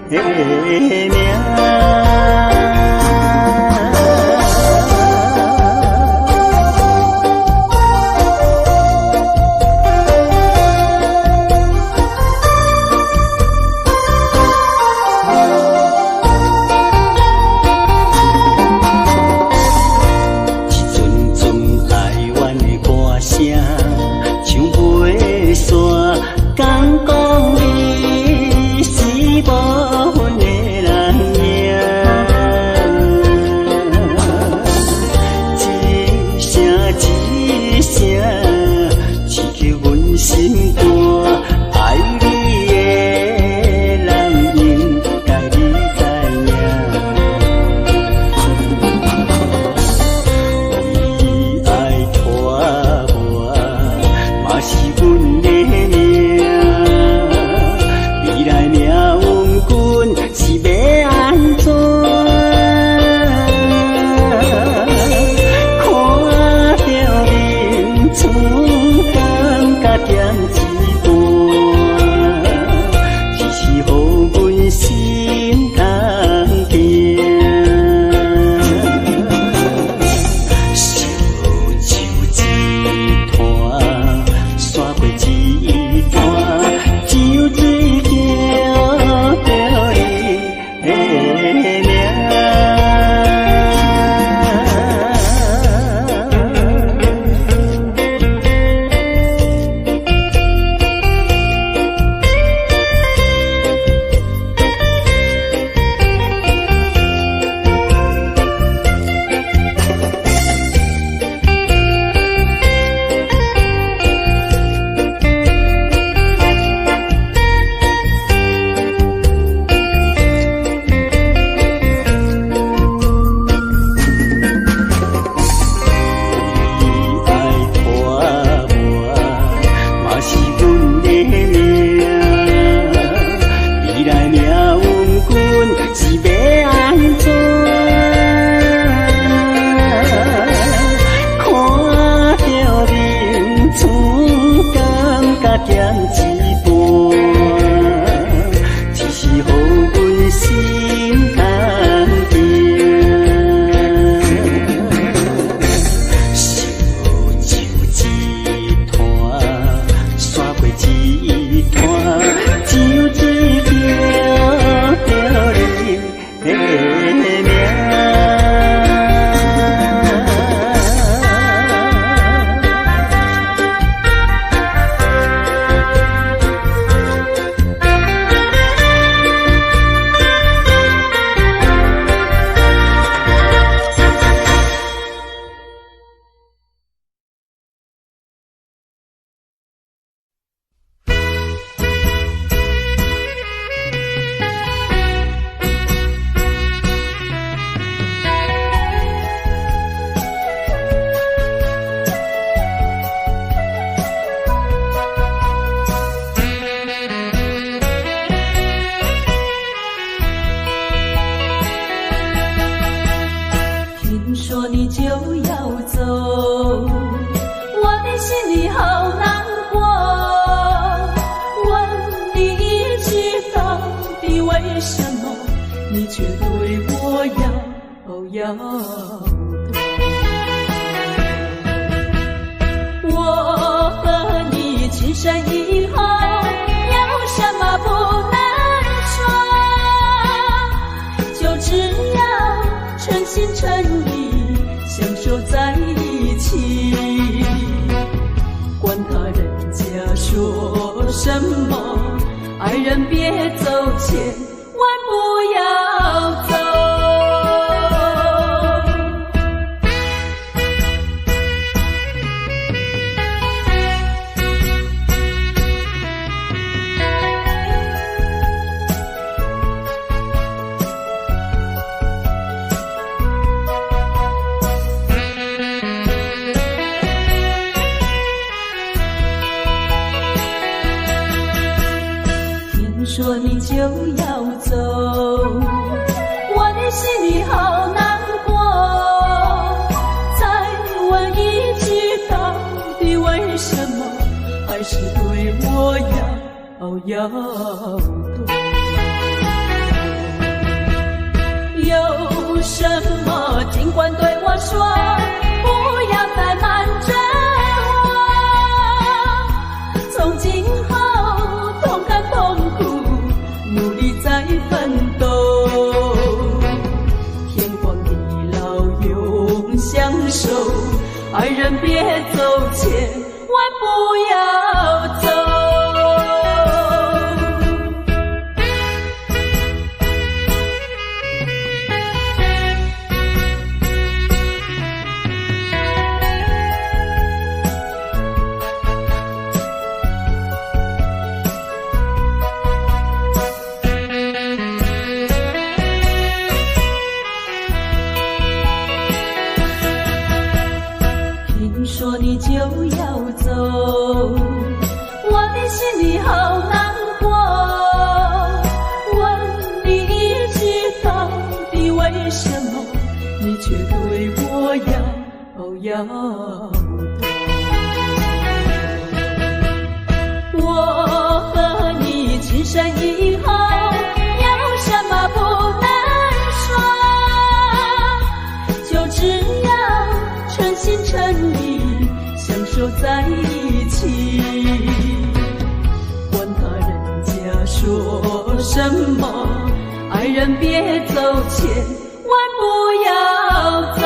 名。说你就要走，我的心里好难过。再问一句，到底为什么还是对我摇摇头？什么，尽管对我说，不要再瞒着我。从今后同甘同苦，努力再奋斗。天荒地老永相守，爱人别走，千万不要走。说你就要走，我的心里好难过。问你一句，到底为什么你却对我摇头？我和你情深以后，有什么不能说？就只要诚心诚意守在一起，管他人家说什么，爱人别走，千万不要走。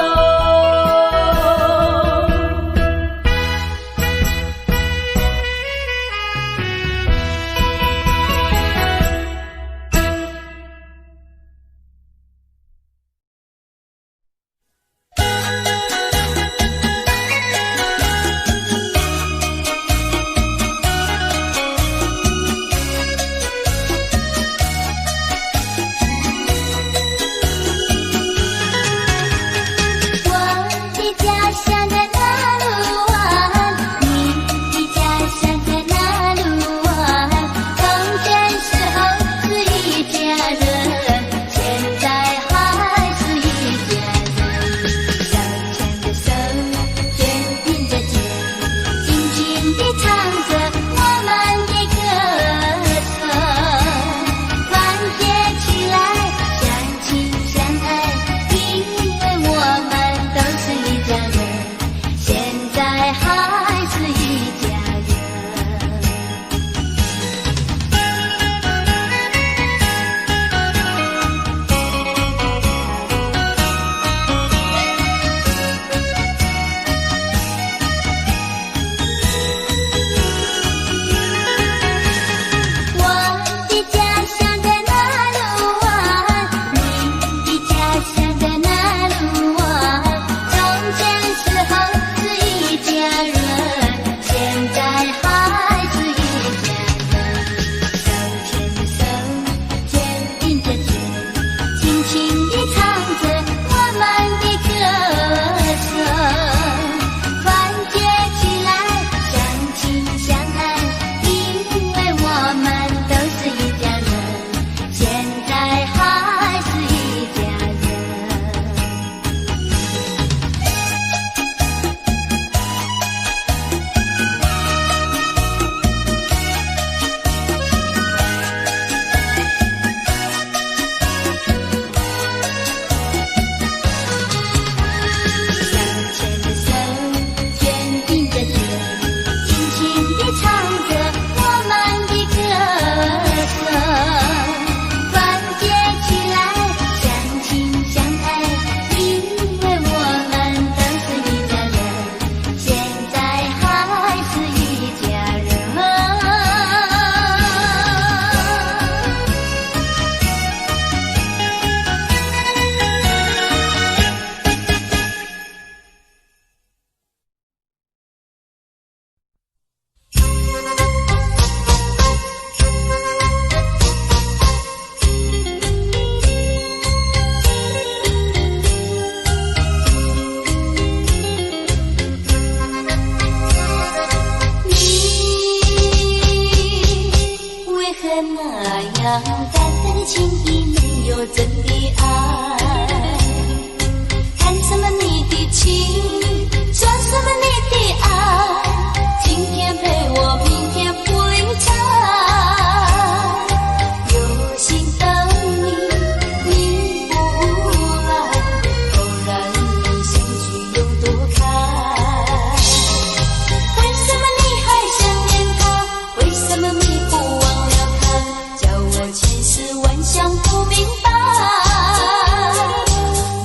世万象不明白。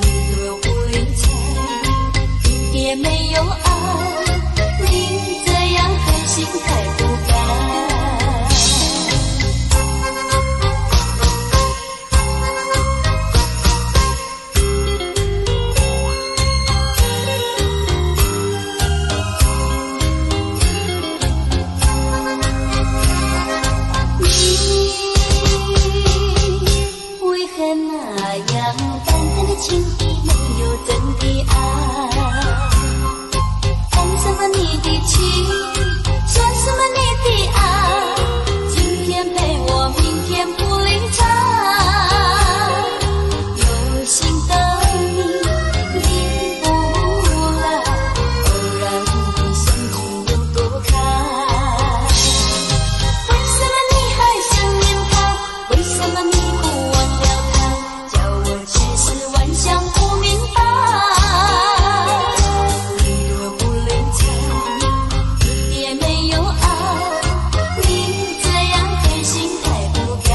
你若无理睬，也没有爱，你这样狠心太不该。情意没有真的爱，谈什么你的情，说什么你的爱，今天陪我，明天不理睬。有心的你，你不来，偶然的相聚有多开？为什么你还想念他？为什么你不忘了他？叫我去世万想不明白。你若不理睬，也没有爱，你这样狠心太不该。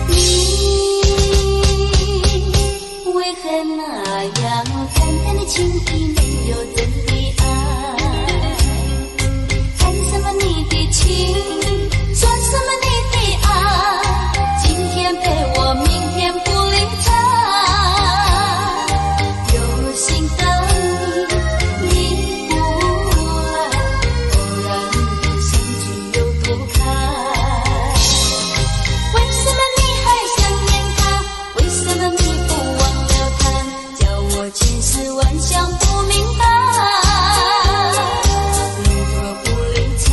你为何那样淡淡的情意没有真的爱？谈什么你的情，说什么你的爱，今天陪我，明天不理睬。有心的你，你不来，偶然的相聚有多开？为什么你还想念他？为什么你不忘了他？叫我千世万想不明白。你若不理睬，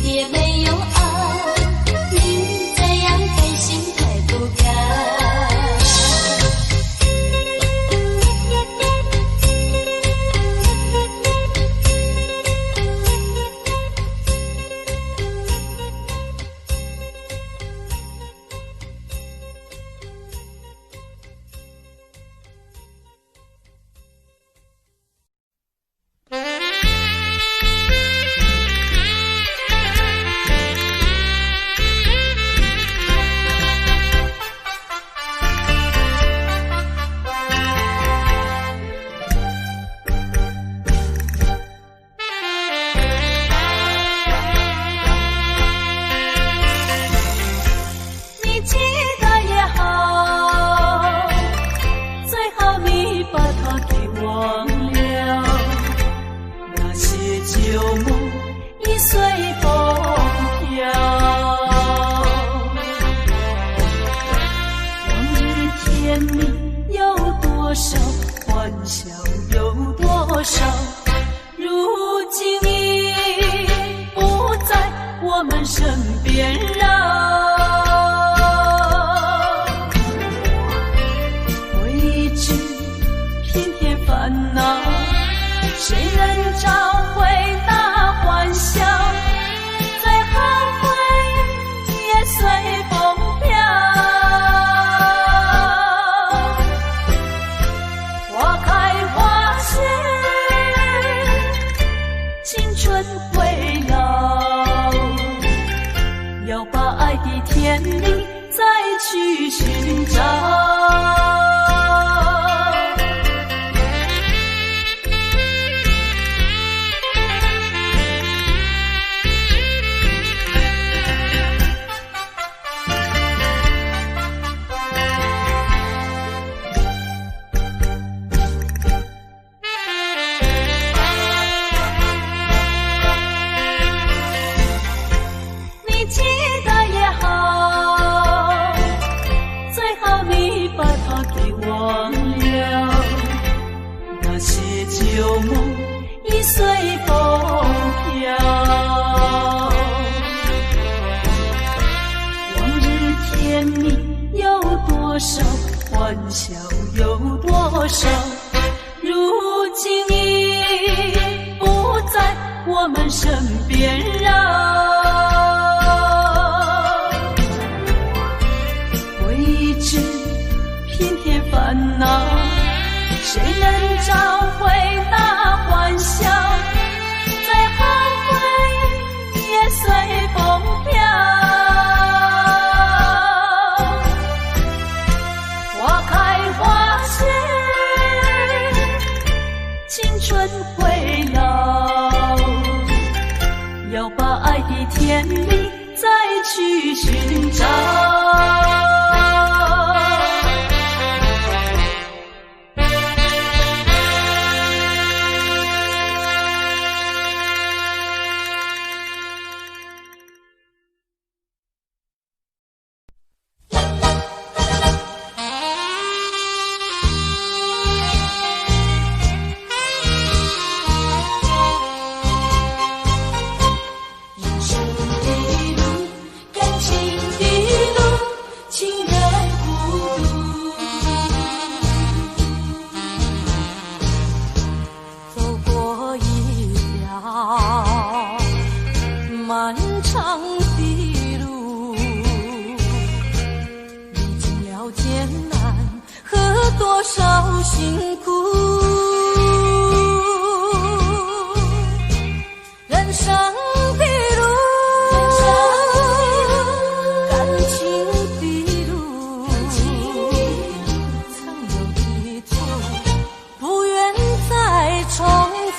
也没有爱，你这样狠心太不该。你记得也好，最好你把它给忘了。那些旧梦已随风飘，往日甜蜜有多少，欢笑有多少，如今已不在我们身边了。烦恼，谁能找回那欢笑？最后回忆也随风飘。花开花谢，青春会老，要把爱的甜蜜再去寻找。记得也好，最好你把它给忘了。那些旧梦已随风飘，往日甜蜜有多少，欢笑有多少，如今已不在我们身边了。谁能找回那欢笑？再后悔也随风飘。花开花谢，青春会老，要把爱的甜蜜再去寻找。漫长的路，历经了艰难和多少辛苦，人生的路，感情的路，曾有的错不愿再重复。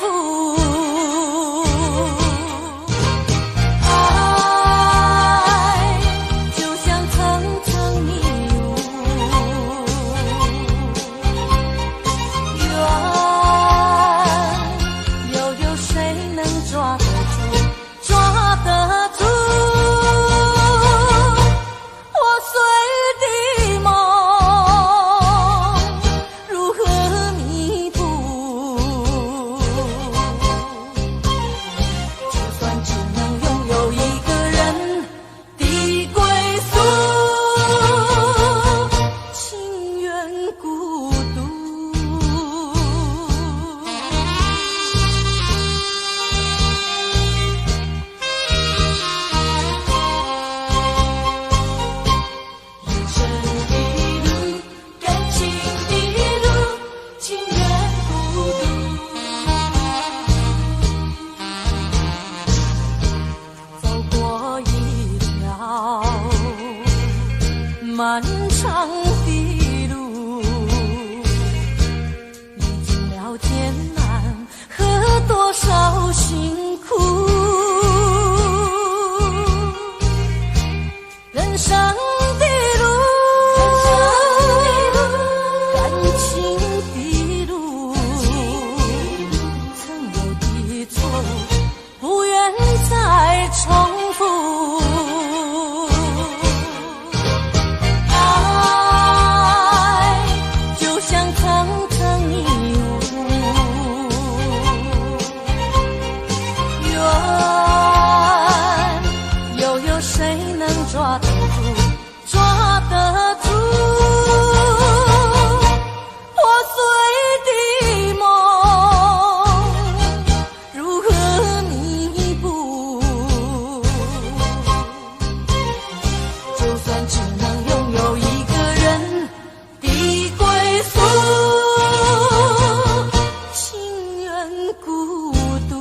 抓得住，抓得住，破碎的梦，如何弥补？就算只能拥有一个人的归宿，情愿孤独。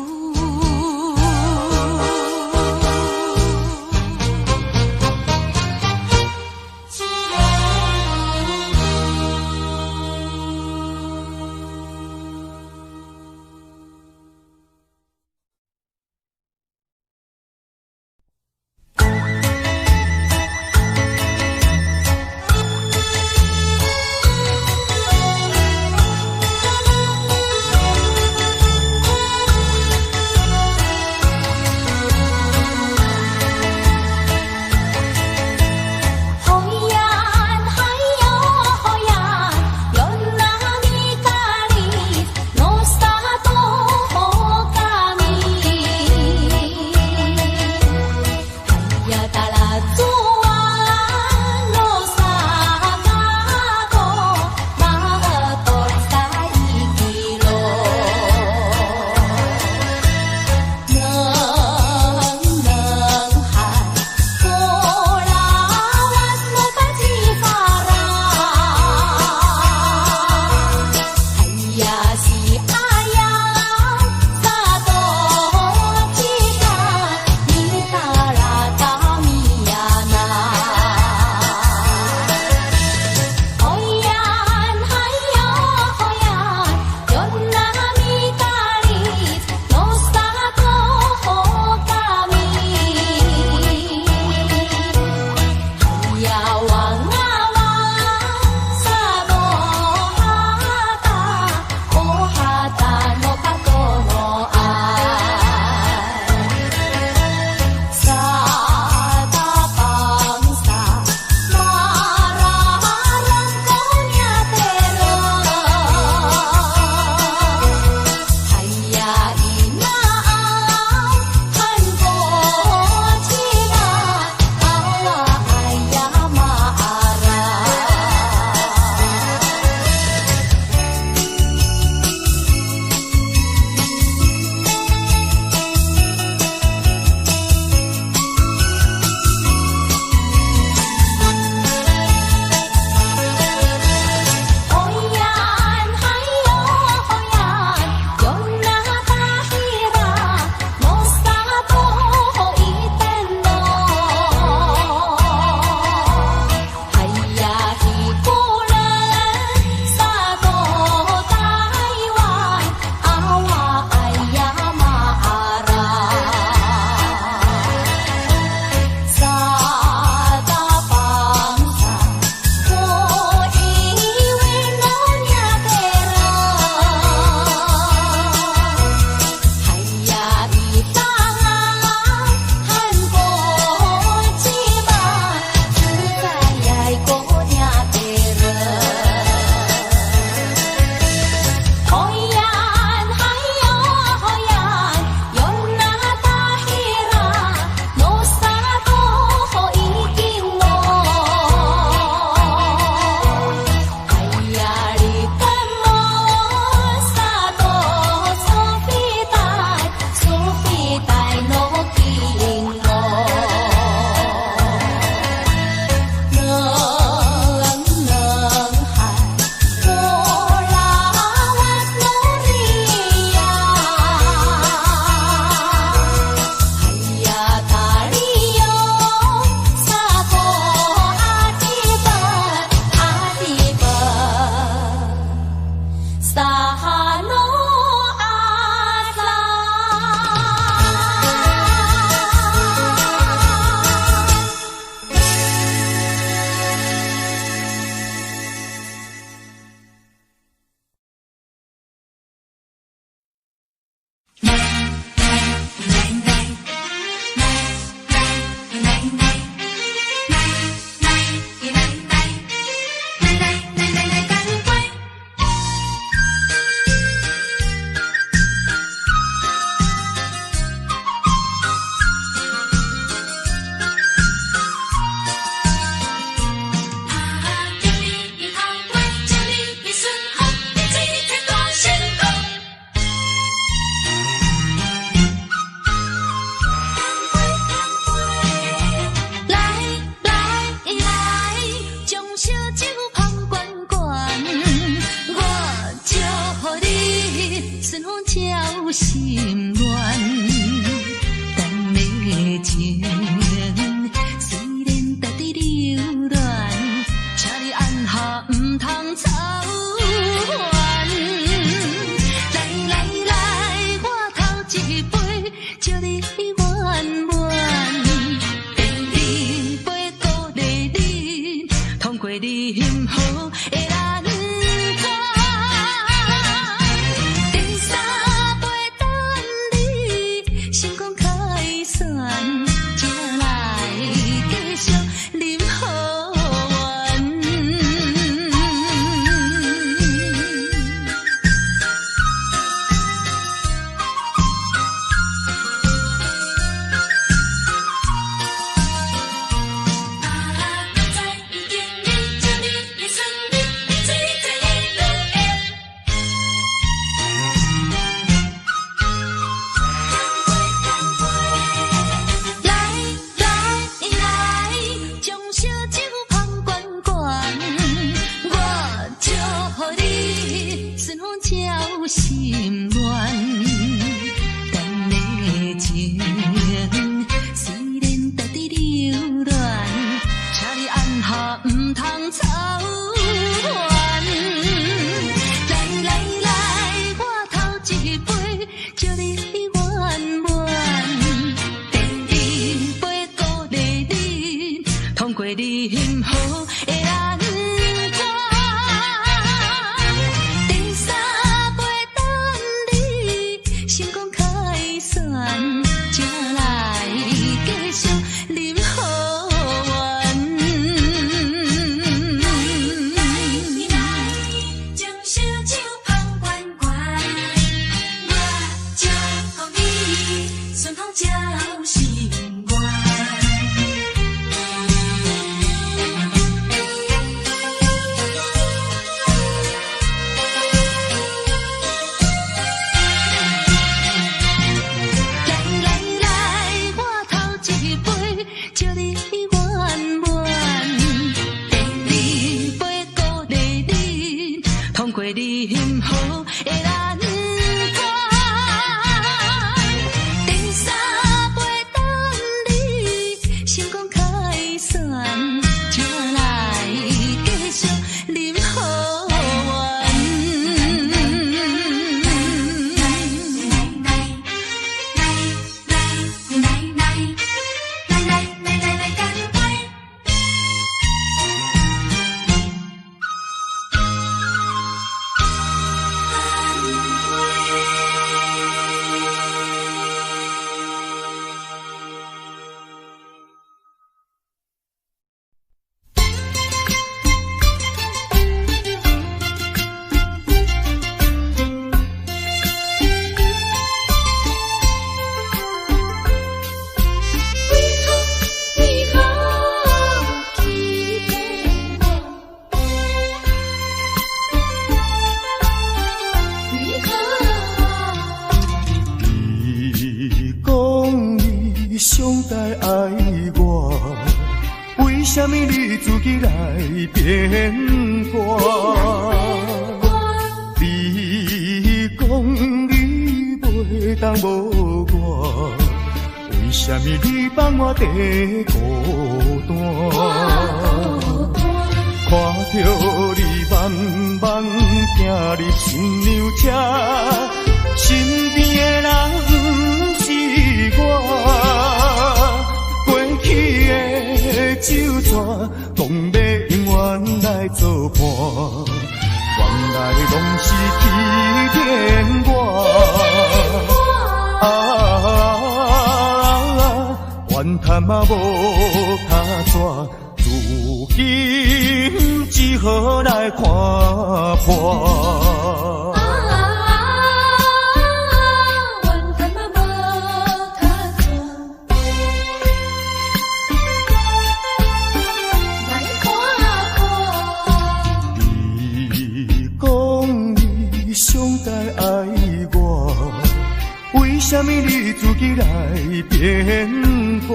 通过你幸福的蓝天。第三杯等你成功开选，才来继续饮好运。心愿，咱的情虽然在伫流恋，请你按下唔通操烦。来来来，我头一杯祝你圆满，第二杯鼓励你通过你幸福的蓝天。才来继续饮好运。你来将小酒捧悬悬，我祝福你顺风照心愿。祝你圆满，第二杯鼓励你通过你幸福的蓝天。第三杯等你成功开选，才来继续饮好运。上台爱我，为什么你自己来变卦？你讲你袂当无我，为什么你放我在孤单？看着你慢慢行入新娘车，身边的人不是我，过去的酒泉，讲要永远来作伴，原来拢是欺骗我。怨叹嘛无他纸。如今只好来看破。怨叹嘛无他做，来看破。你讲你上台爱我，为什么你自己来变卦？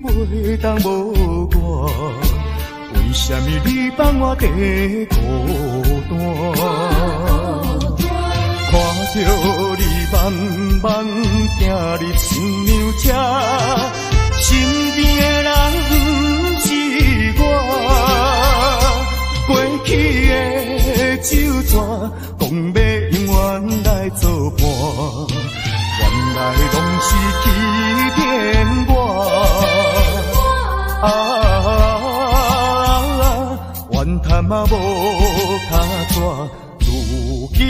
袂当无我，为什么你放我在孤单？看着你慢慢行入新娘车，身边的人不是我，过去的酒泉，讲要永远来作伴，原来拢是欺骗我。嘛无卡纸，如今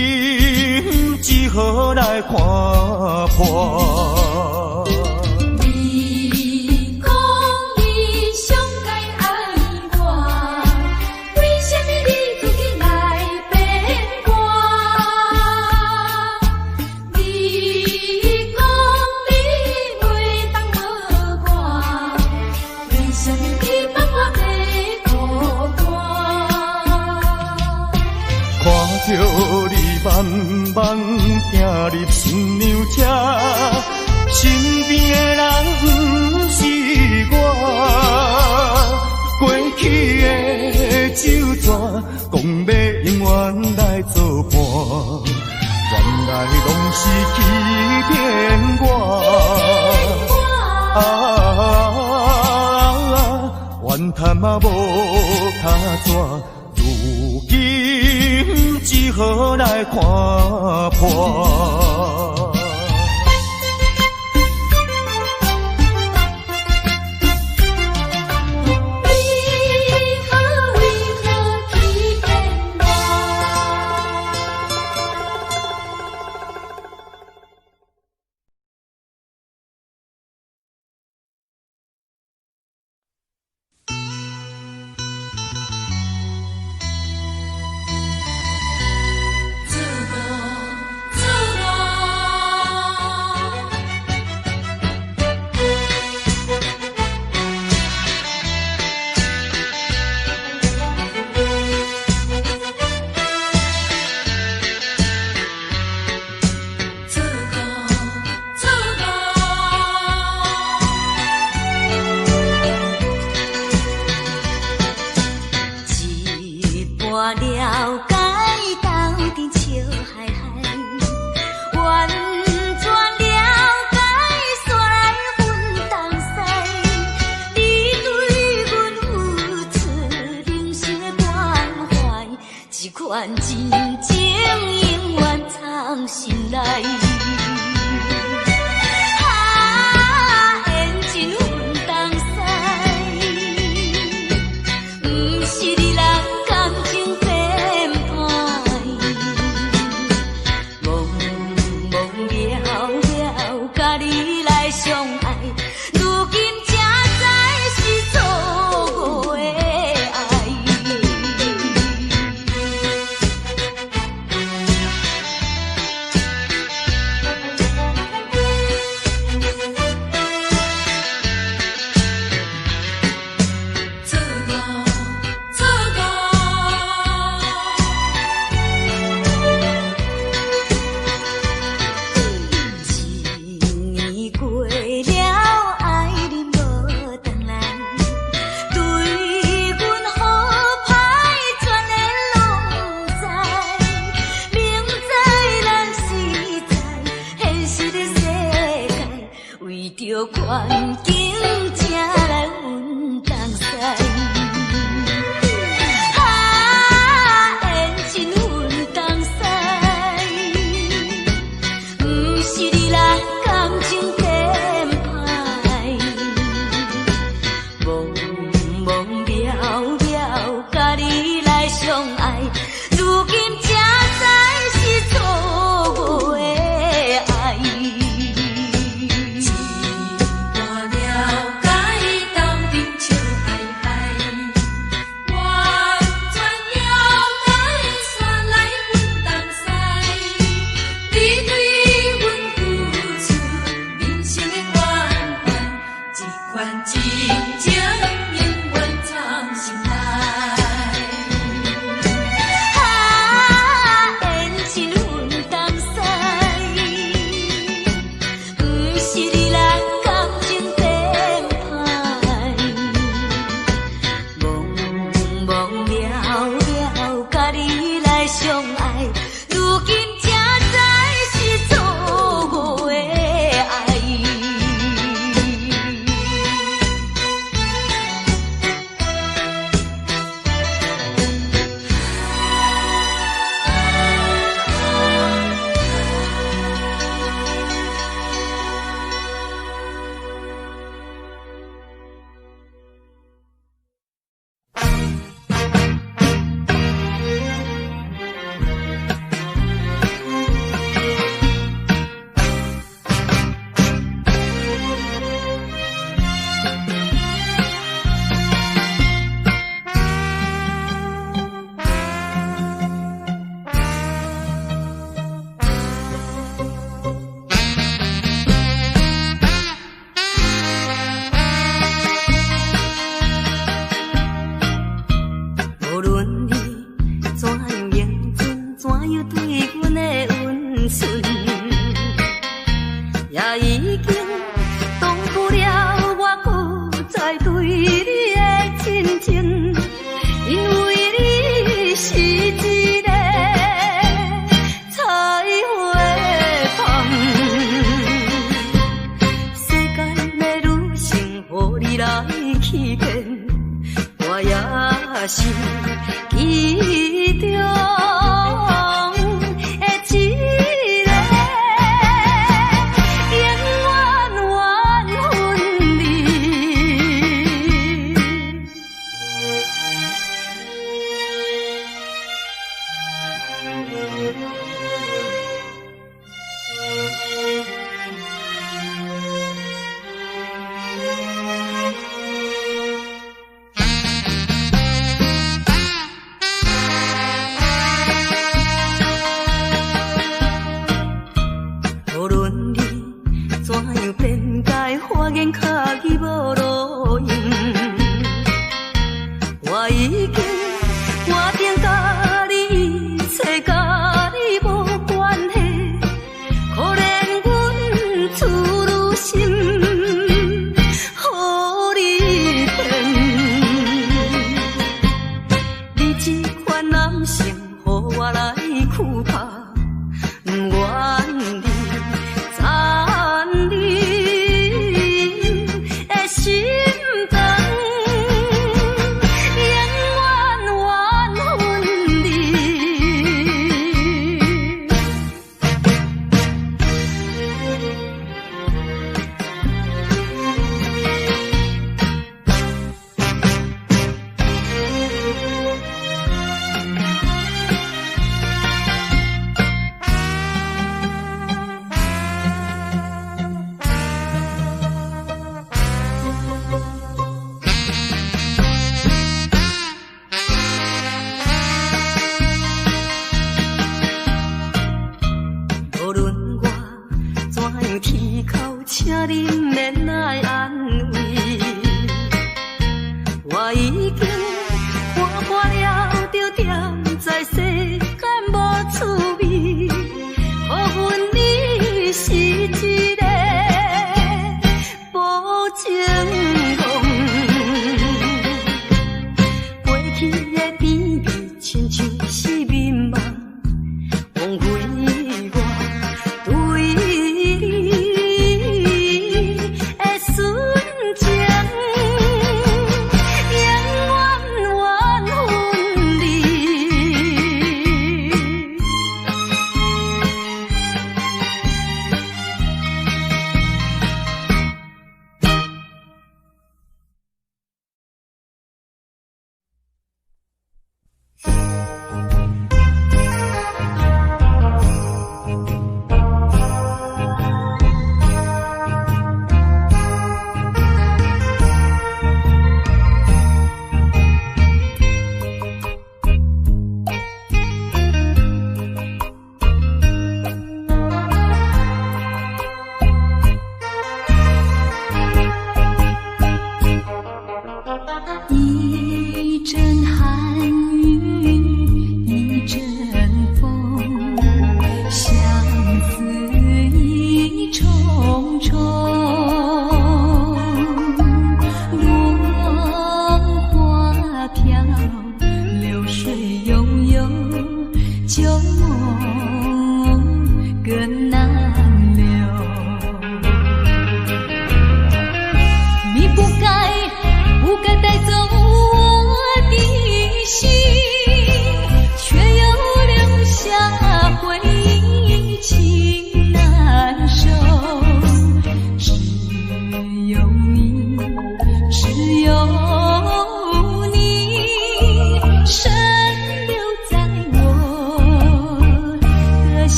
只好来看破。你讲你上该爱我，为什么你自己来变卦？你讲你袂当无我，为什么你放我在孤单？看着你慢慢行入新娘车，身边的人不是我，过去的酒桌讲要永远来作伴，原来拢是欺骗我。怨叹嘛无卡纸，如今只好来看破。来对你的真情，因为你是一个彩花芳。世间的女性，予你来欺骗，我也是其中。无论你怎样辩解，花言巧语无路用，我已经决定甲你找甲你无关系。可怜阮处女心，予你骗。你这款男性，予我来苦怕，不愿你。无论我怎样啼哭，请你免来安慰。我已经看破了，就踮在世间无趣味。可阮你是一个无情梦，过去的甜蜜亲像是眠梦，枉费。不该带走我的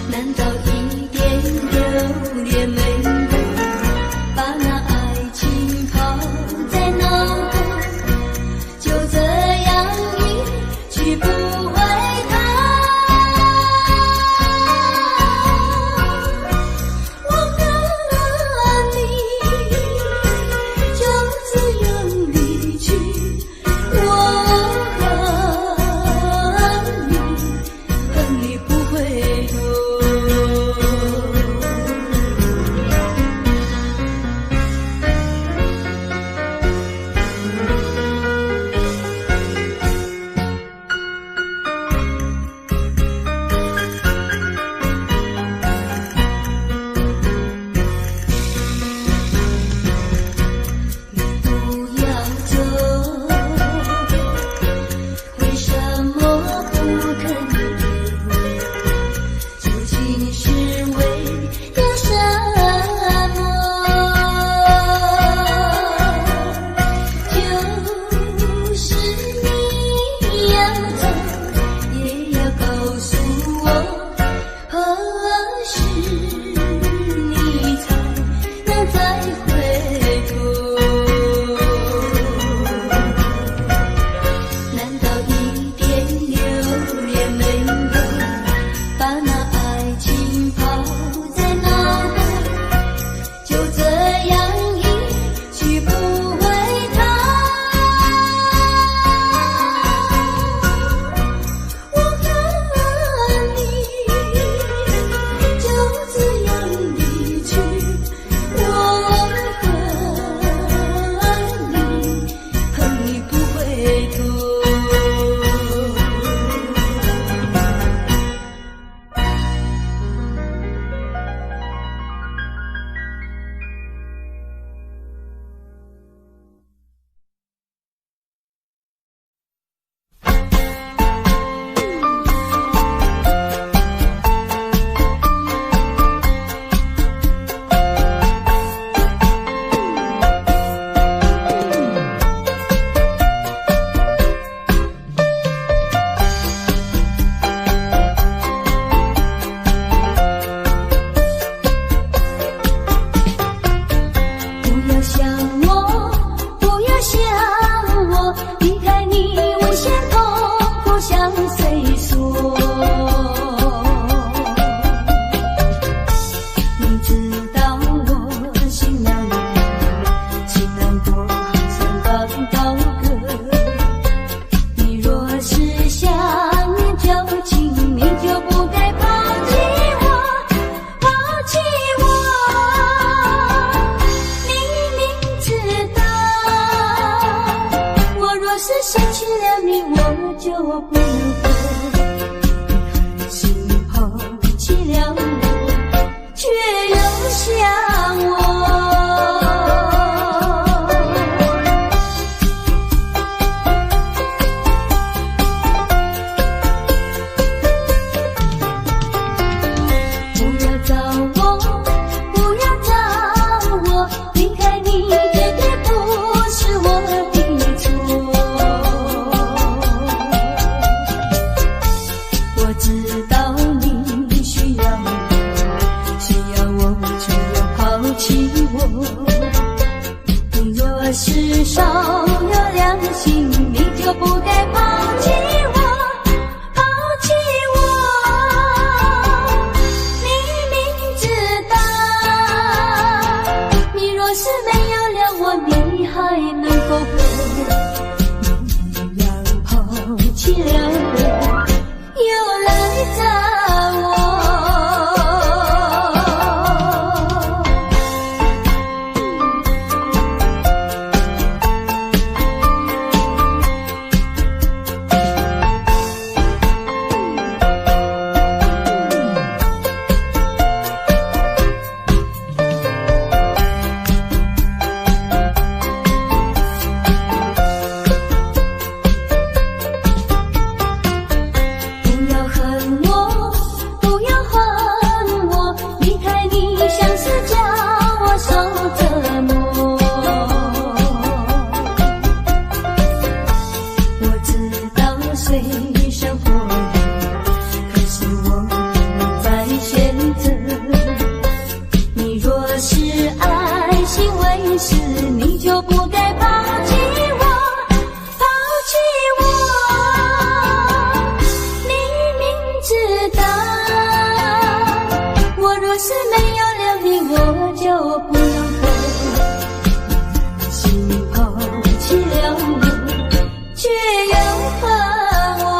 难道一点留恋没有，把那爱情抛在脑后，就这样一去不回头。我和你就这样离去，我和你不回头。不要走，为什么不肯留？究竟是为了什么？就是你要走，也要告诉我，何时你才能再回头？难道一点留恋没有，把那爱情抛在脑后，就这样一去不回头？我和你就这样离去，我和你不回头。不要想我，不要想我，离开你危险痛苦像谁说？你知道我心难过，心难过像放高歌。你若是想念旧情，你就不该抛弃我，抛弃我。你明知道，我若是失去了你，我就不能活。你狠心抛弃了我，却又想我。不要找我，不要找我，离开你绝对不是我的错。生活里，可是我在选择。你若是爱心为实，你就不该抛弃我，抛弃我。你明知道，我若是没有了你，我就不能活。心抛弃了我，却又恨我。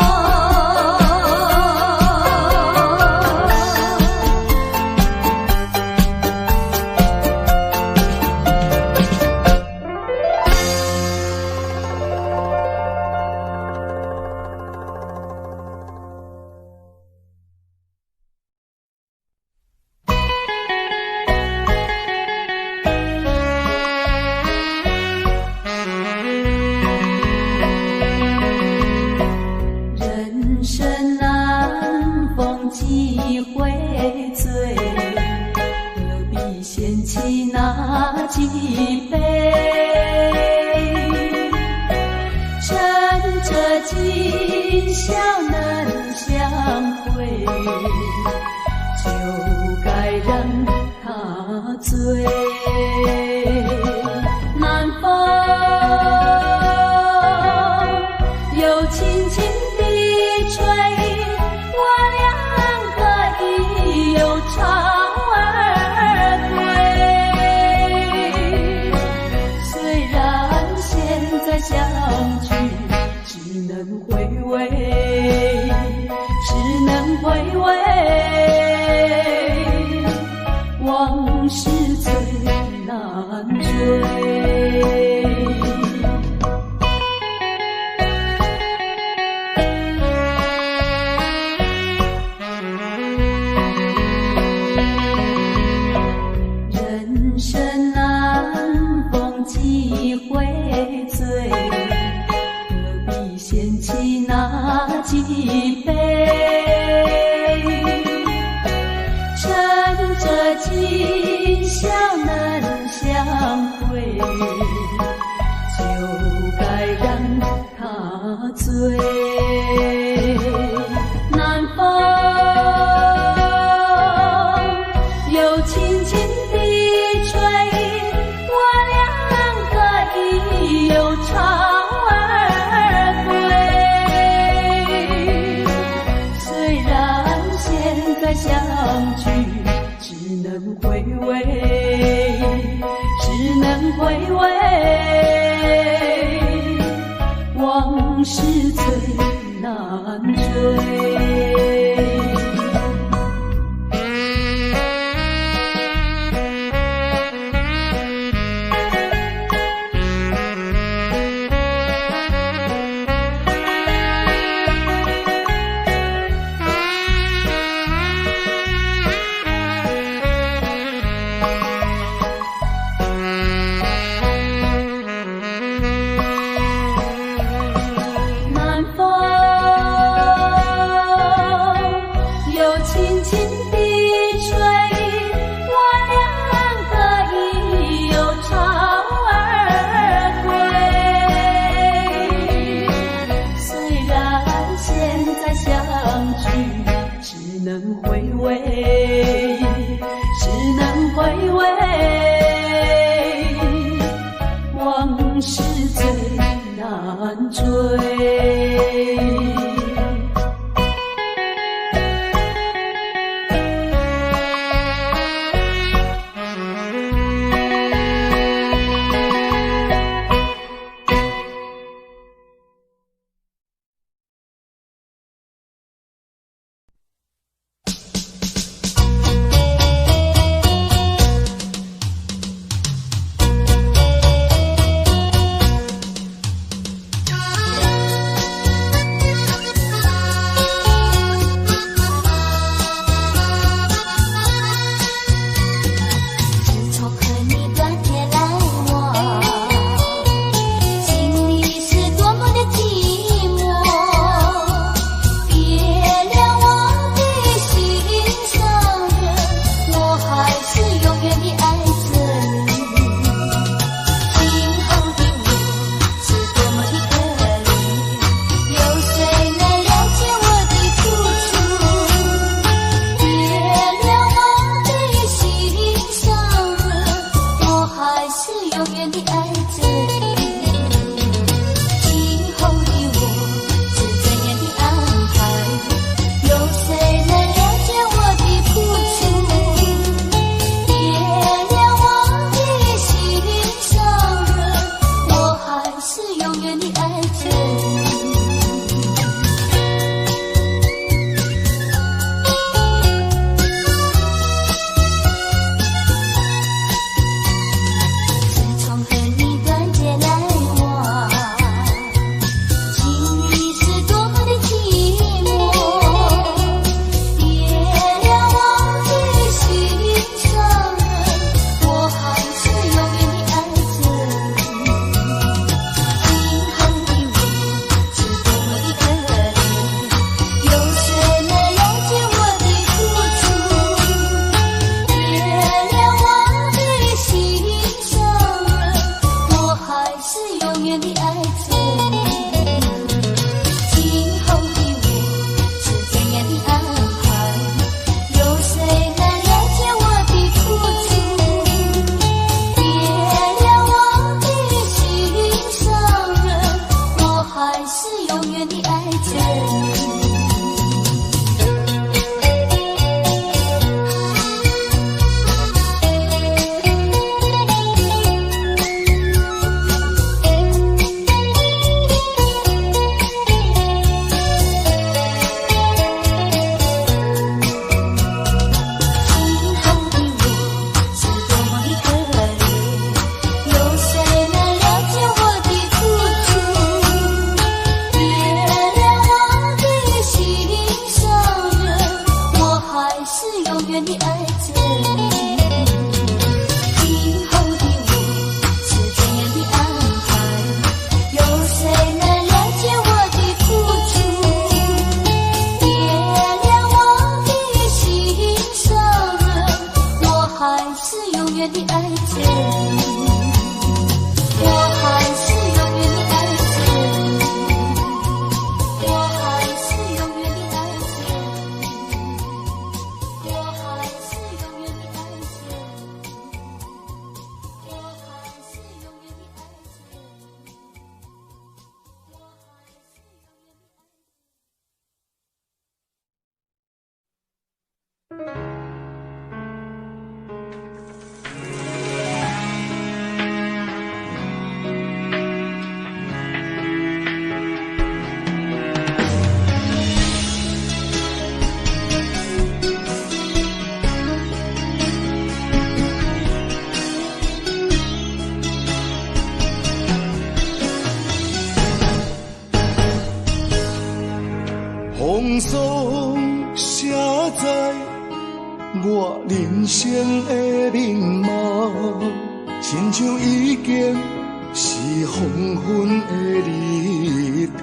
人生难逢几回醉，何必嫌弃那几杯？趁着今宵难相会，就该让他醉。南风又轻轻地吹，我俩可以有巢而归。虽然现在相聚只能回味，只能回味，往事最难追。人生难逢几回醉，何必嫌弃那几杯？趁着今宵难相会，就该让他醉。南风又轻轻地吹，我俩可以有巢而归。虽然现在相聚只能回味，只能回味，往事最难追。南风又轻轻地吹，我俩可以有巢而归。虽然现在相聚只能回味，只能回味，往事最难追。风霜写在我人生的面貌，亲像已经是黄昏的日头。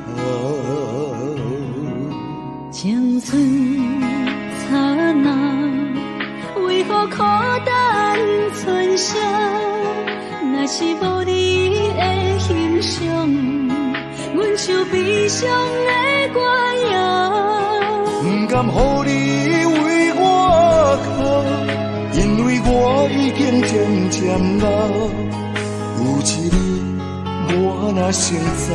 青春刹那，为何孤单存剩？若是无你的欣赏，阮就悲伤的歌谣。不甘予你为我哭，因为我已经渐渐老。有一日我若先走，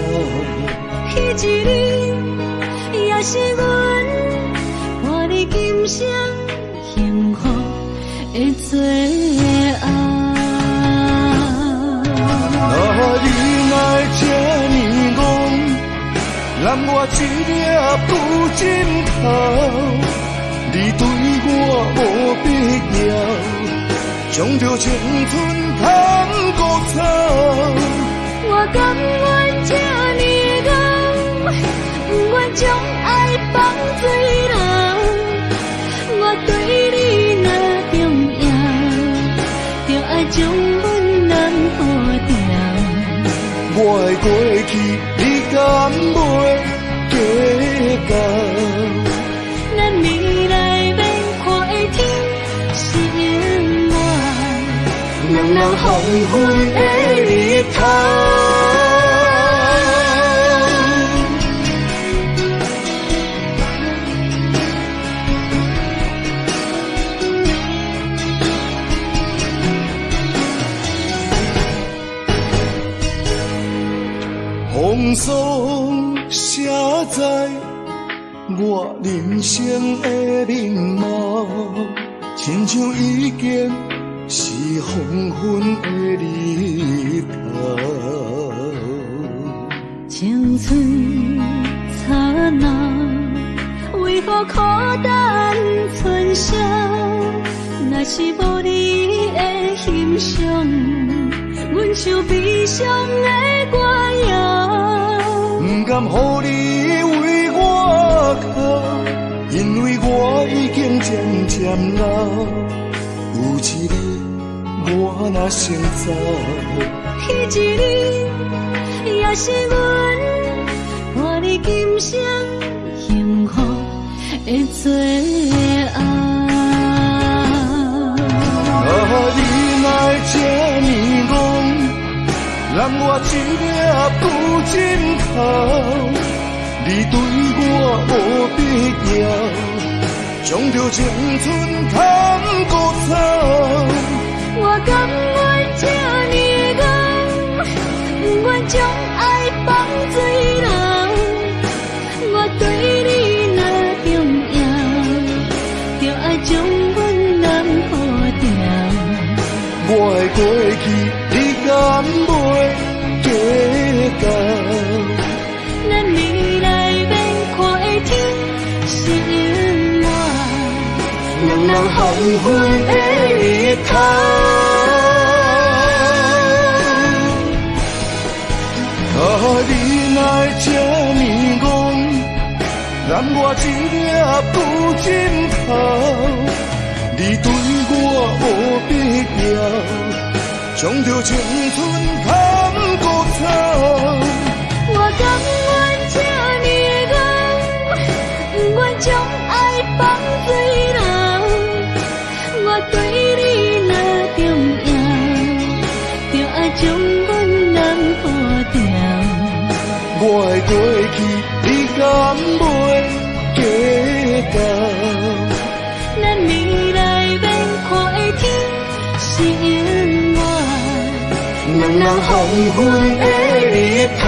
彼一日也是阮伴你今生幸福的最后。那你来这呢讲，揽我一粒不枕头，你对我无必要，将着青春通割草。我甘愿这呢讲，不愿将爱放水流。我对你若重要，就爱将阮人保掉。我的过去，你敢袂计较？咱未来免看的天是永远，人人黄昏的日头。风霜写在我人生的面貌，亲像已经是黄昏的日头。青春刹那，为何孤单存剩？若是无你的欣赏，阮就悲伤的歌谣。不甘予你为我哭，因为我已经渐渐老。有一日我若先走，彼一日也是阮伴你今生幸福的最后。啊，你来这呢讲，揽我一粒不枕头，你对我无必要，将着青春通割草。我甘愿这呢讲，不愿将爱放水流。我对你若重要，就爱将阮人保掉。我的过去，你敢袂计较？咱未来免看的天是永远，人人黄昏的日头。啊，你来这呢讲，揽我一粒不枕头，你对我无必要，将着青春通割草。我甘愿这呢讲，不愿将爱放水流。我对你若重要，就爱将阮人保掉。我的过去，你敢袂计较？咱未来免看的天是永远，人人黄昏的日头。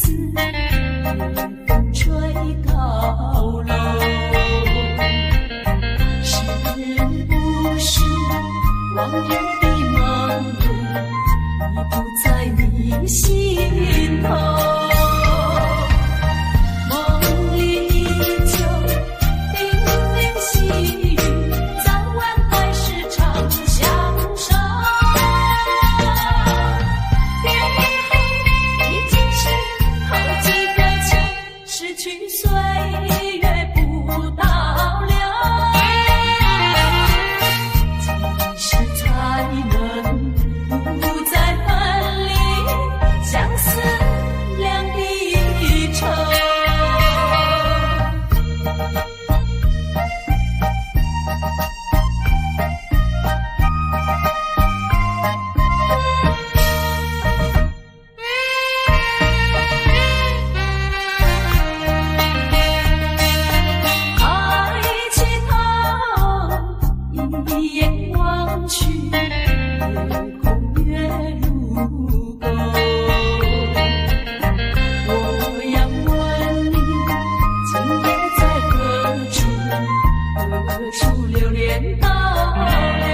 思，风吹高楼，是不是往日的梦已不在你心头？梦里依旧叮咛细语，早晚还是常相守。已经是好几个秋，失去岁月不倒流，几时才能不再分离，相思两地愁。抬起头，一眼望去，夜空月如钩。我要问你，今夜在何处？何处流连倒流？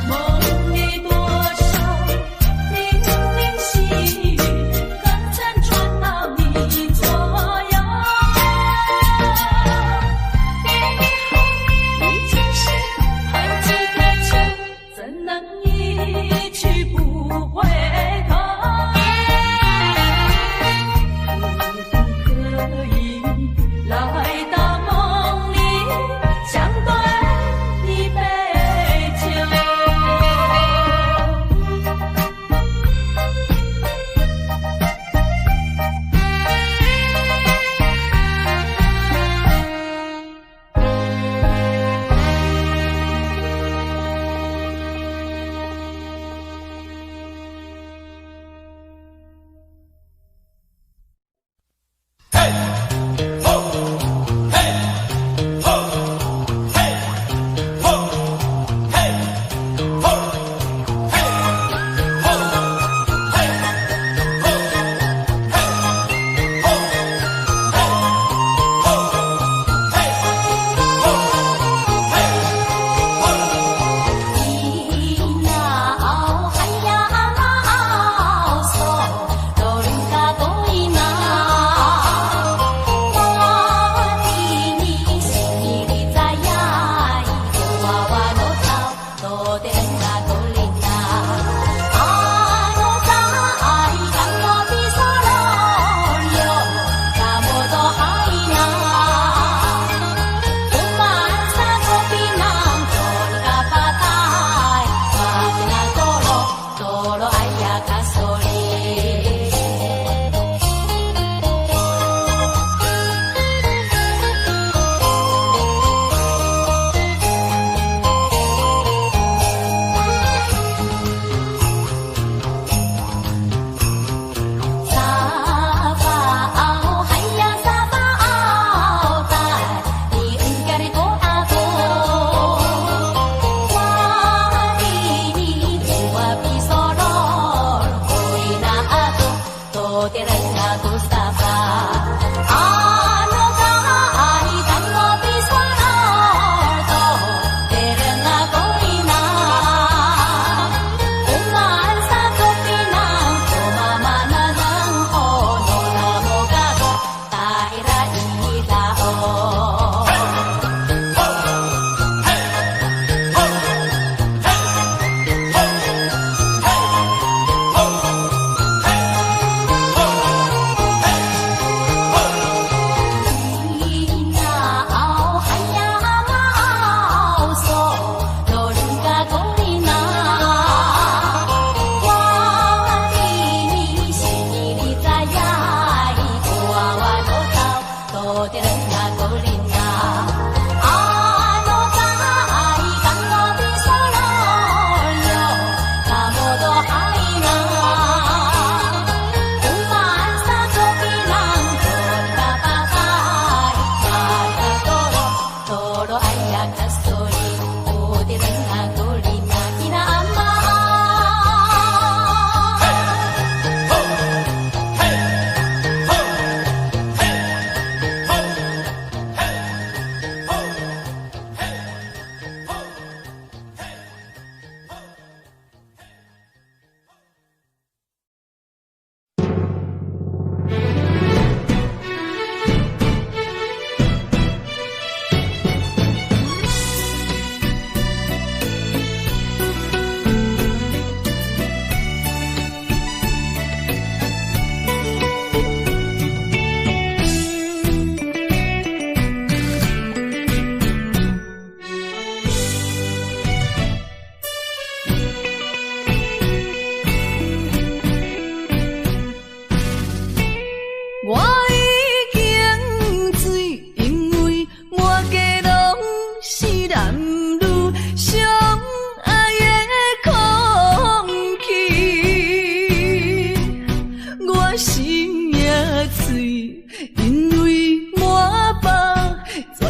梦里多少叮咛细语，可曾传到你左右？已经是好几个秋，怎能一去不回头？可不可以来到梦里，相对一杯酒？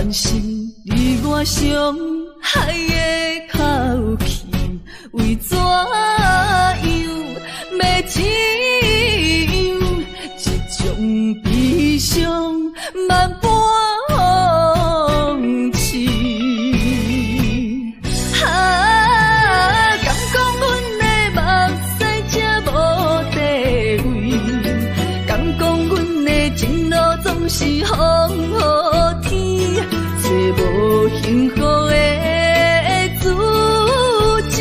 全心离我伤害的口气，为怎样要怎样？这种悲伤万般放弃。敢讲阮的目屎才无地位，敢讲阮的情路总是风雨天，找无幸福的自己。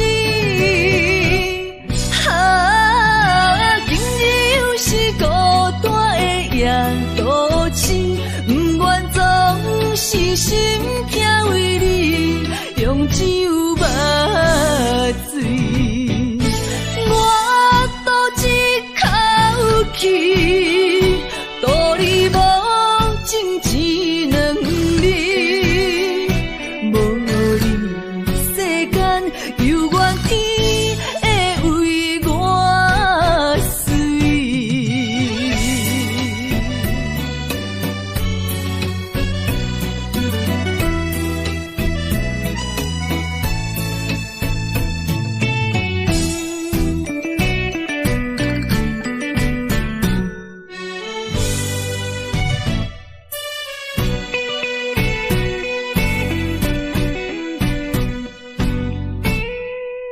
今日又是孤单的夜都市，不愿总是心痛为你用酒目水。我赌一口气，赌你无情一两日，无你世间犹原天会为我水。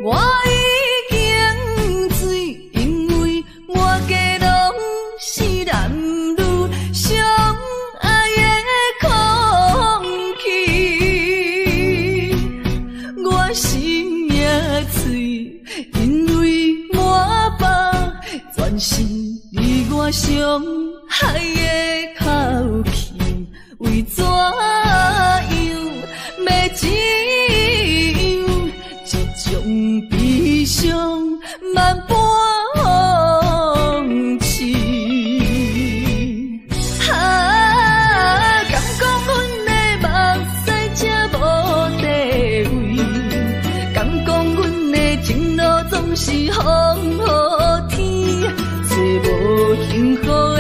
我已经醉，因为满街拢是男女相爱的空气。我心也碎，因为满腹全心离我伤害的口气，为怎样要怎样？这种悲伤万般放弃。敢讲阮的目屎才无地位，敢讲阮的情路总是风雨天，找无幸福的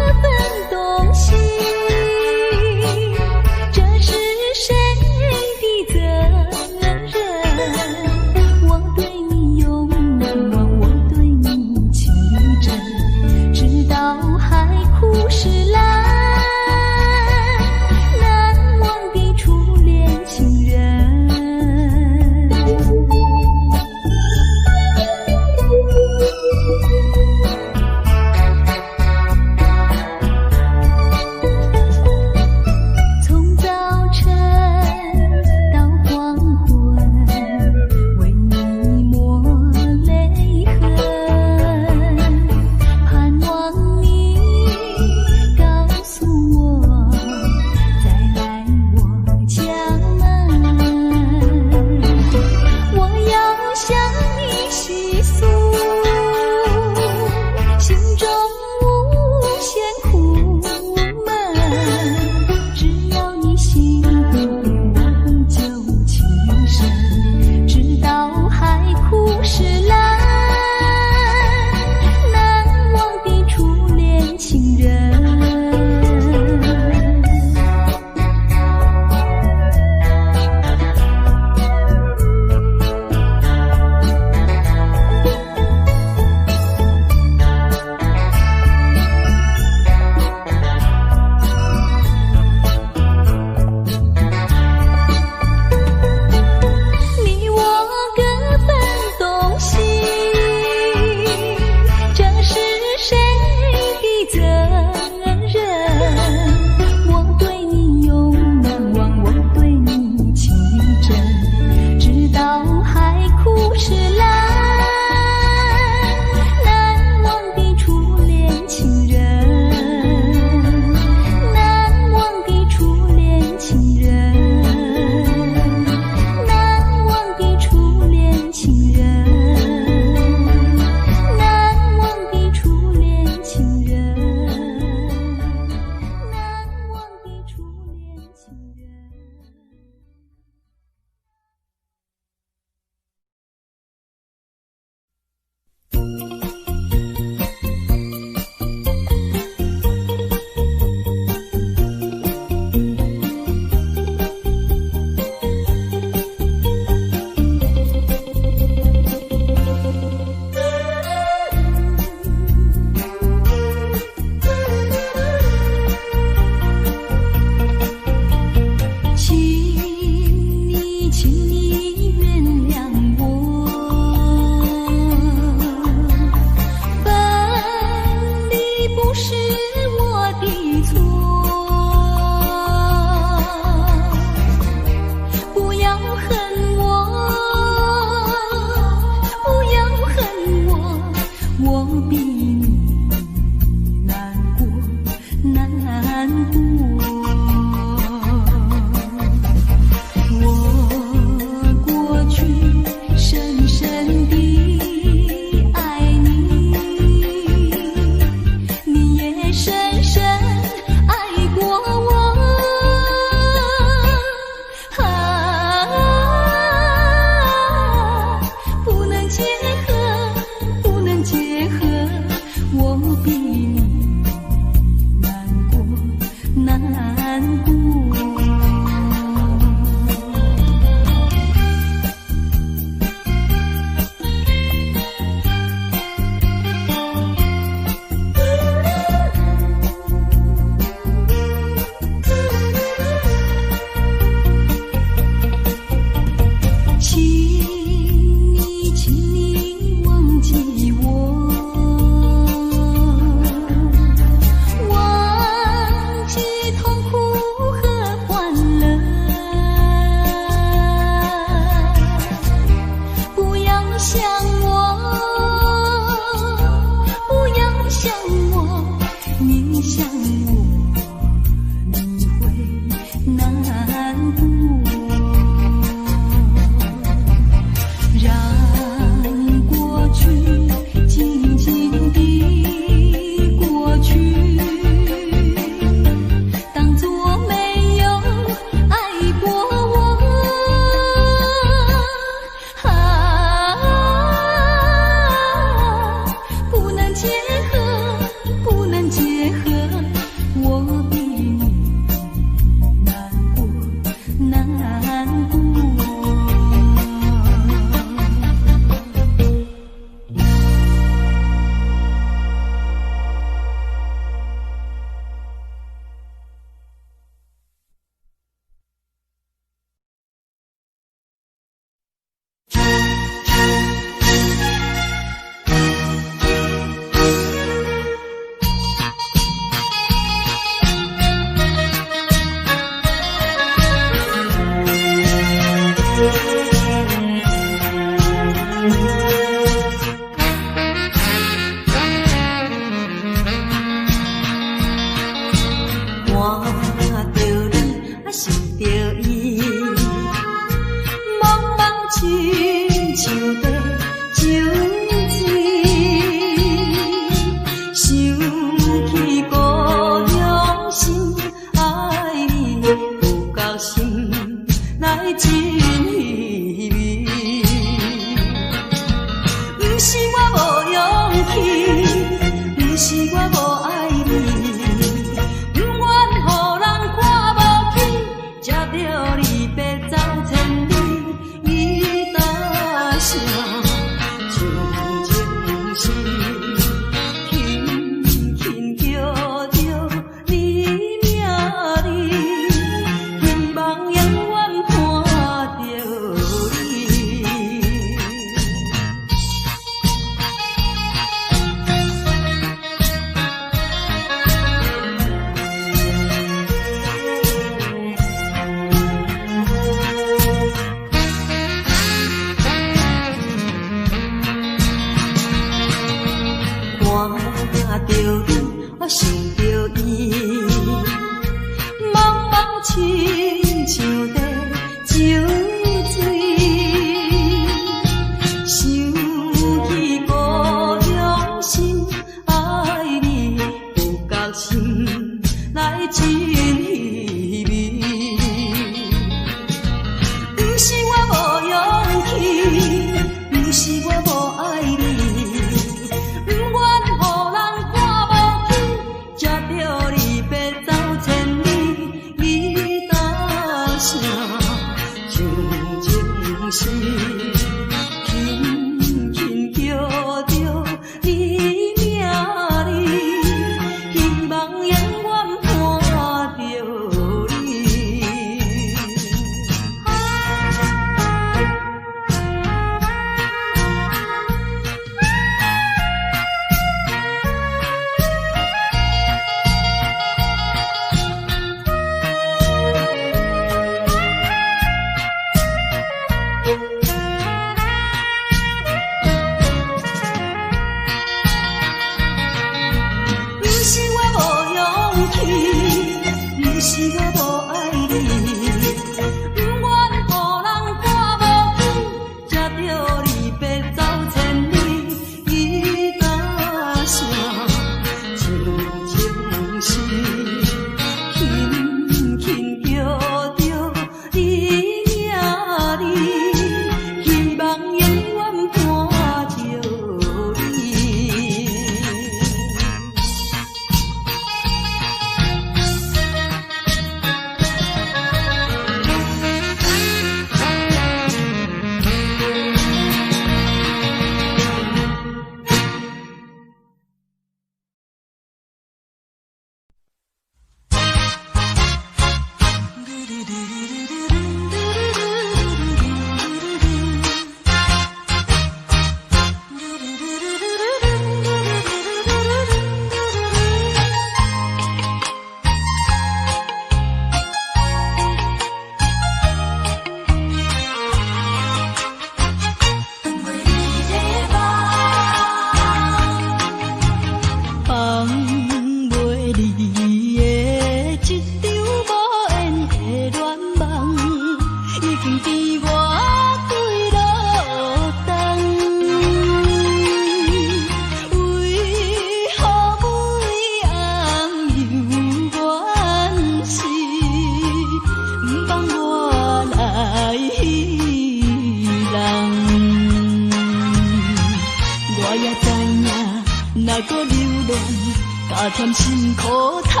加添辛苦痛，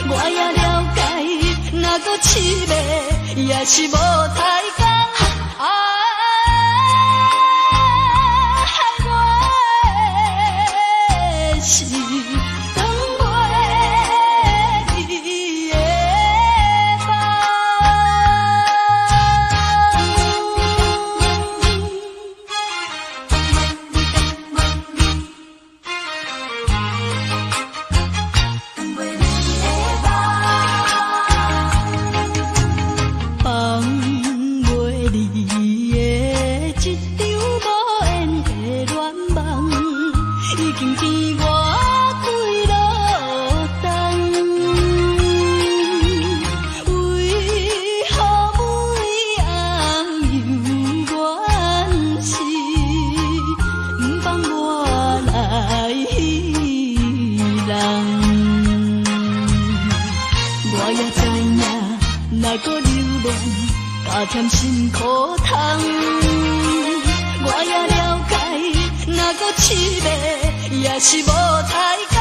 我也了解，若搁凄迷也是无太工。害我的是当袂你的梦。乱，加添辛苦痛。我也了解，若搁凄迷，也是无彩工。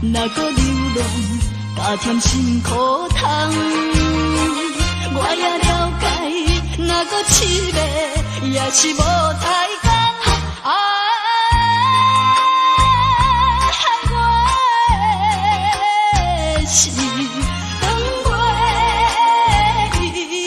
若搁流浪，加添辛苦痛。我也了解，若搁凄迷，也是无彩工。我的心长过你的梦。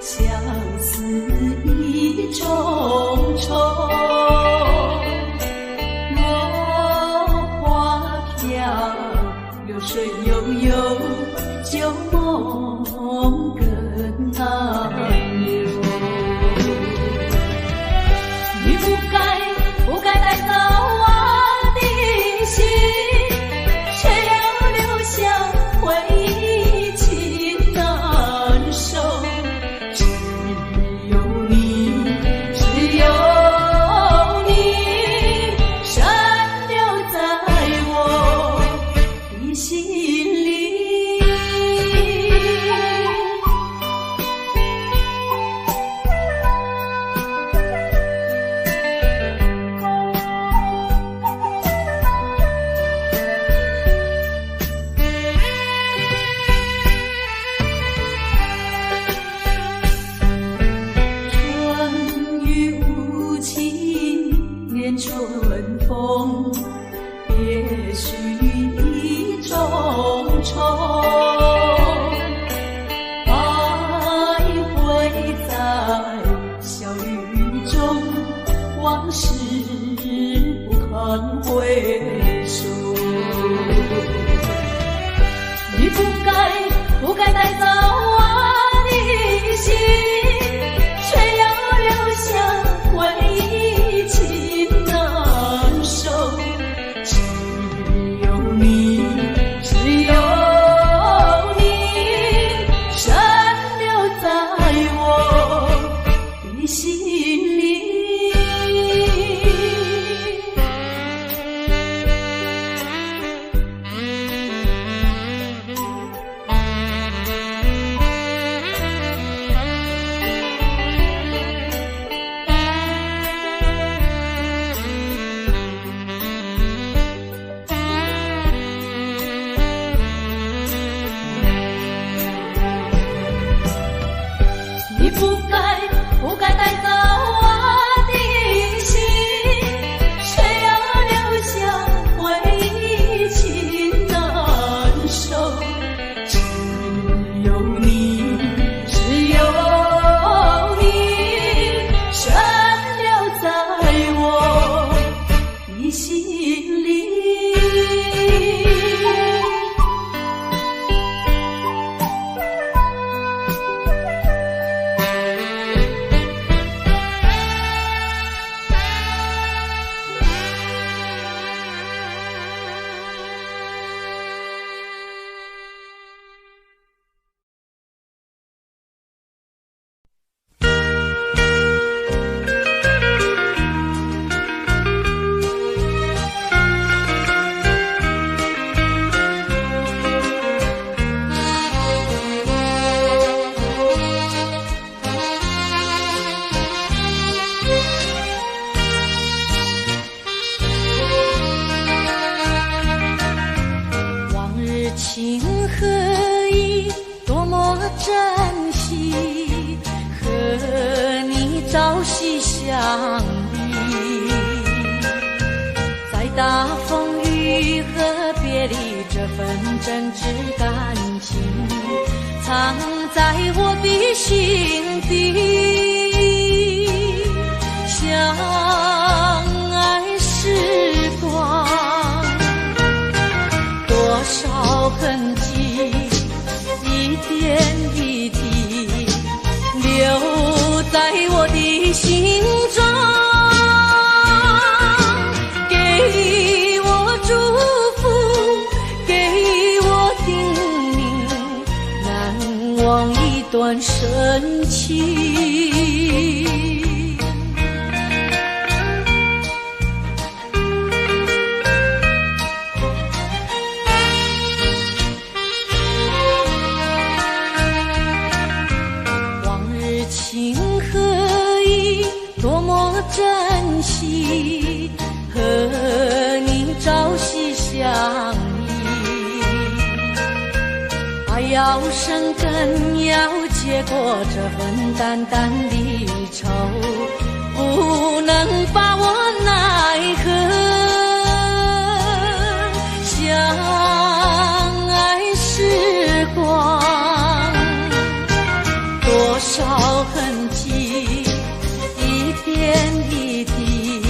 相思意重重。落花飘，流水悠悠，旧梦更难留。你不该带走我的心，却又留下回忆情难收。只有你深留在我的心里。春雨无情念春风，别绪意重重。徘徊在小雨中，往事不堪回首。你不该带走我的心，却又留下回忆情难收。只有你深留在我的心里。你不该带走我的心，却又留下回忆情难收。只有你深留在我的心里。情何以多么珍惜，和你朝夕相依。在大风雨和别离，这份真挚感情藏在我的心底。相爱时光多少痕迹，一点一滴留在我的心中，给我祝福，给我叮咛，难忘一段深情。情何以多么珍惜，和你朝夕相依。爱要生根，要结果这份淡淡的愁，不能把我奈何。相爱时光多少痕迹，一点一滴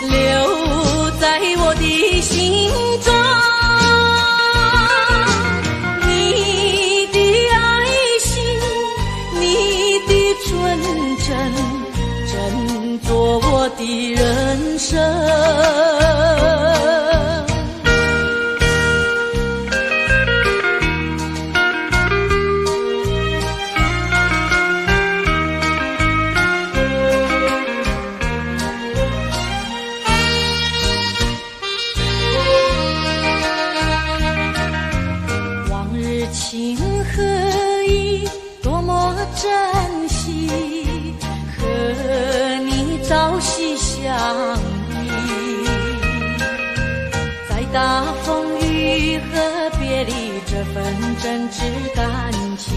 留在我的心中。你的爱心，你的纯真，振作我的人生。情何以多么珍惜，和你朝夕相依，在大风雨和别离，这份真挚感情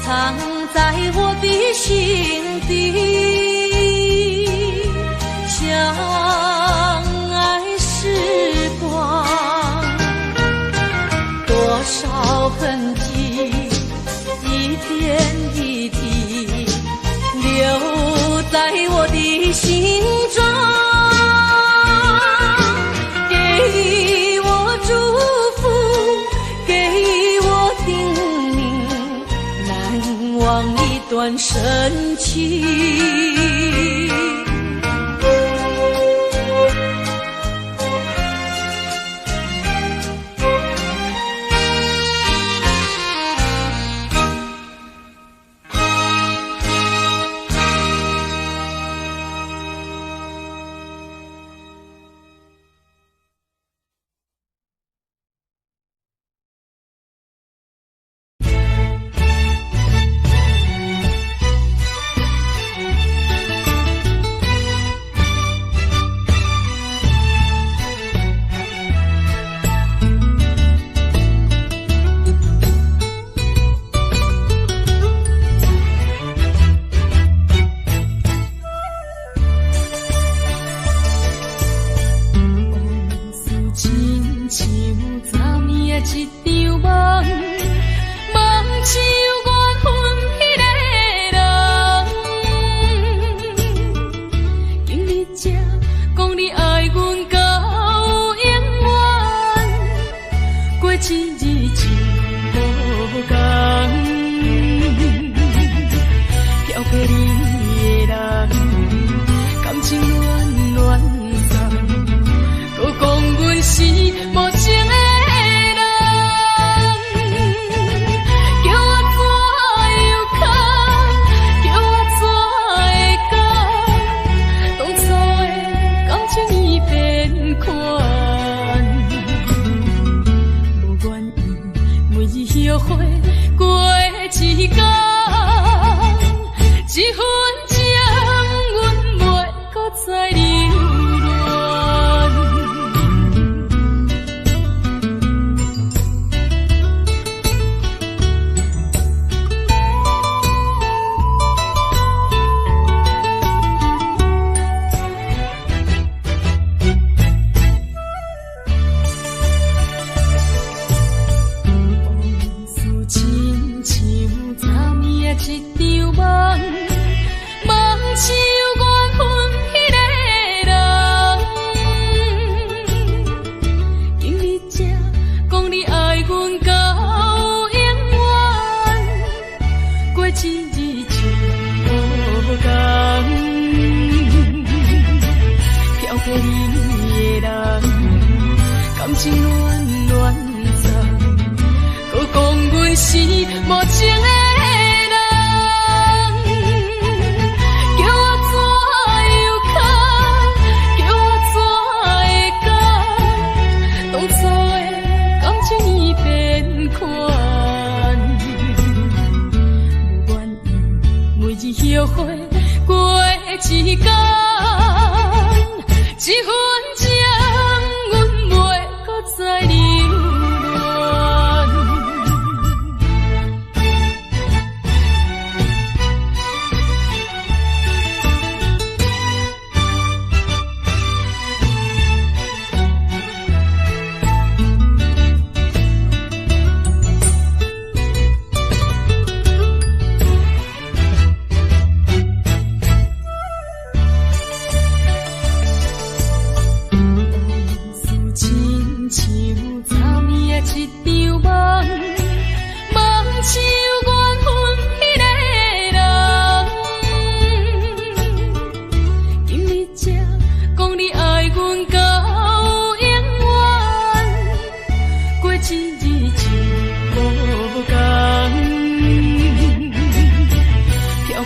藏在我的心底。相爱时光多少痕迹，一点一滴留在我的心中，给我祝福，给我叮咛，难忘一段深情。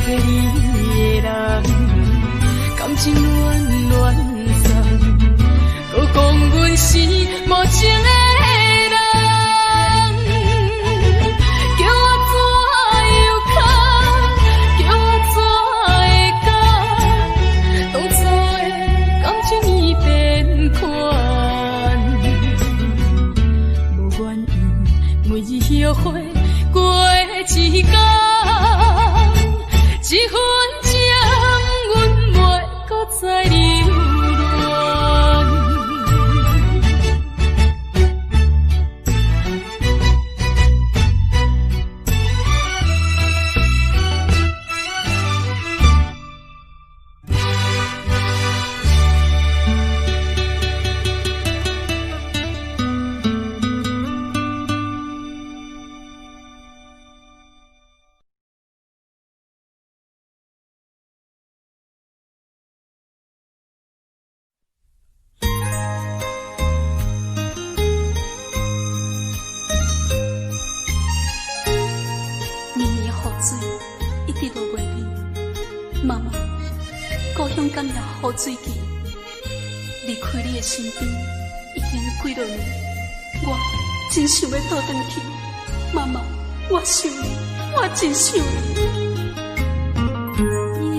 给你的人，感情乱乱散，搁讲阮是无情的人，叫我怎样扛，叫我怎会讲，当初的感情已变款，无原因，每日后悔过一天。一分钟，阮袂搁再留恋。妈妈，故乡感染雨水季，离开你的身边已经几落年，我真想要倒转去。妈妈，我想你，我真想你。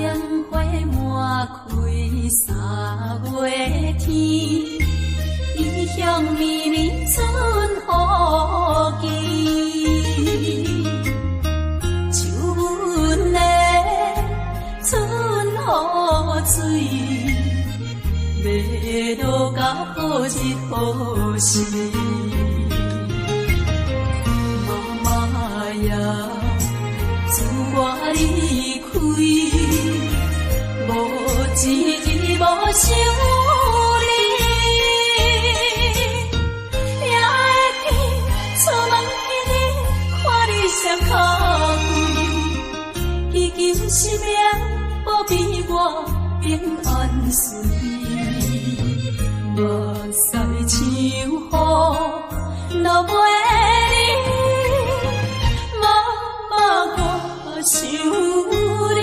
烟花满开三月天，异乡绵绵春雨季。水要落到好日好时，妈妈呀，自我离开，无一日无想你，也会去出门迄日看你双脚跪，祈求生命保庇我。平安顺利，目屎像雨落袂离，妈妈我想你。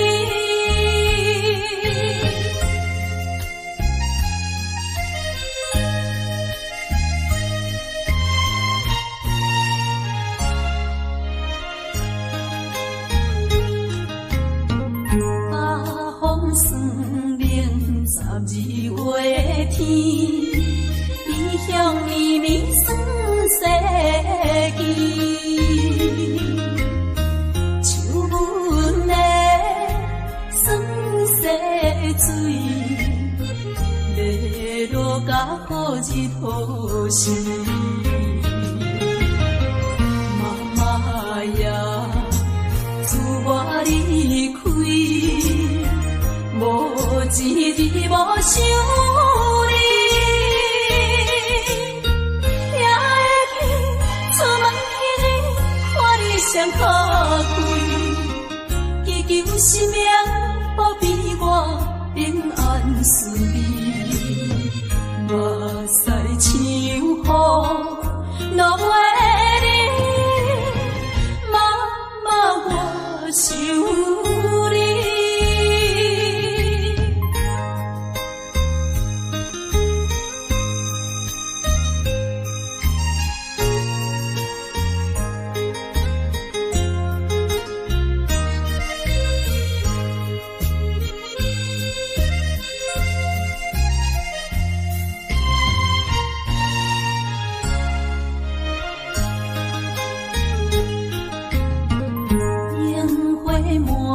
八风霜冷12月天，异乡绵绵霜世纪，像阮的霜世水，要落到好日好时，妈妈呀，自我离开。无一日无想你，也会去出门迄日看你双脚跪，祈求生命保庇我平安顺利，目屎像雨落袂离，妈妈我想你。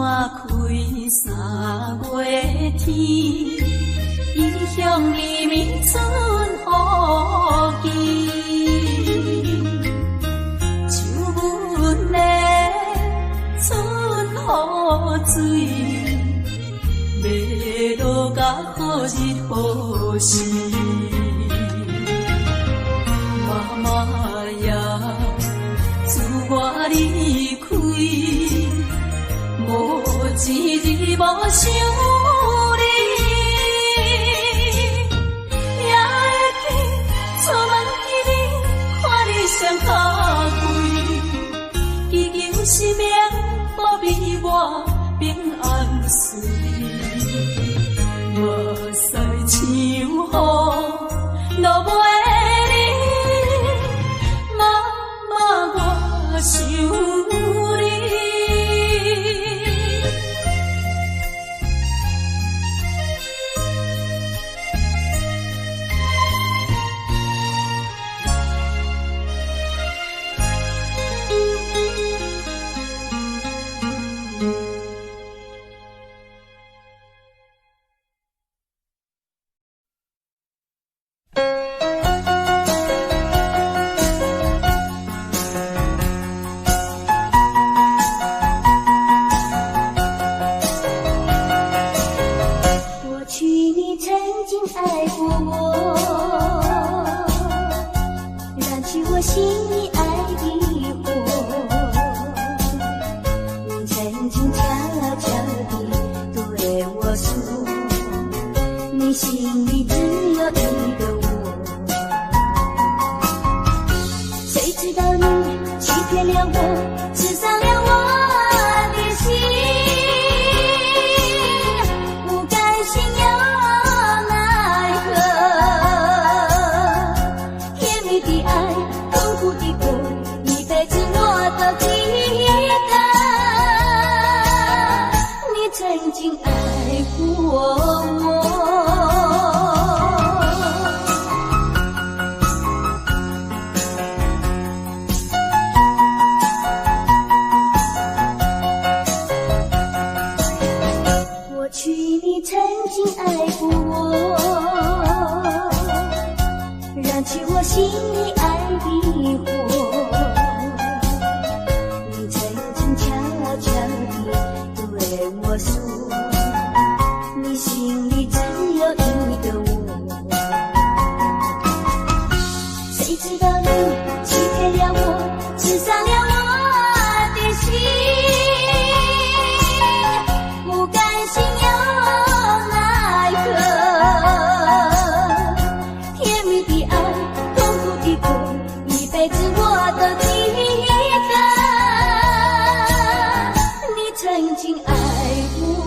满开三月天，异乡绵绵春雨季，像阮的春雨水，要落到好日好时，妈妈呀，自我离开。无一日无想你，也会去出门迄日看你双脚跪，祈求生命保庇我平安。思你，目屎像雨落袂离，妈妈我想你。曾经爱过。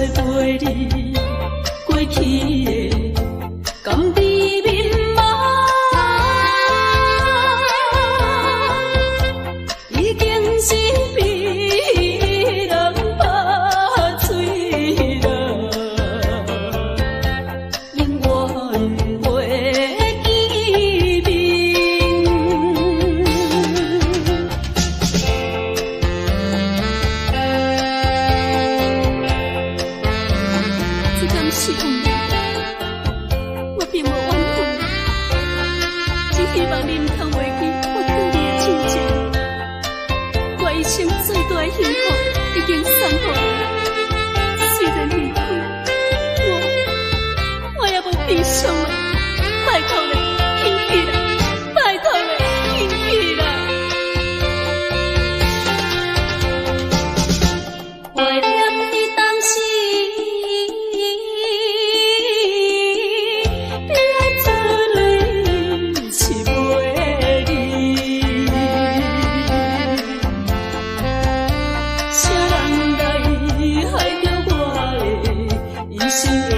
陪你过去的甘甜蜜梦，已经是被人拍碎了，永远袂记面。这敢是运？我并无怨恨，只希望你毋通忘记我对你的亲情。我一生最大的幸福已经送予你，虽然离开，我也无悲伤了。拜托你，返去啦！拜托你，返去啦！怀念你当时。谁人来害着我的一生？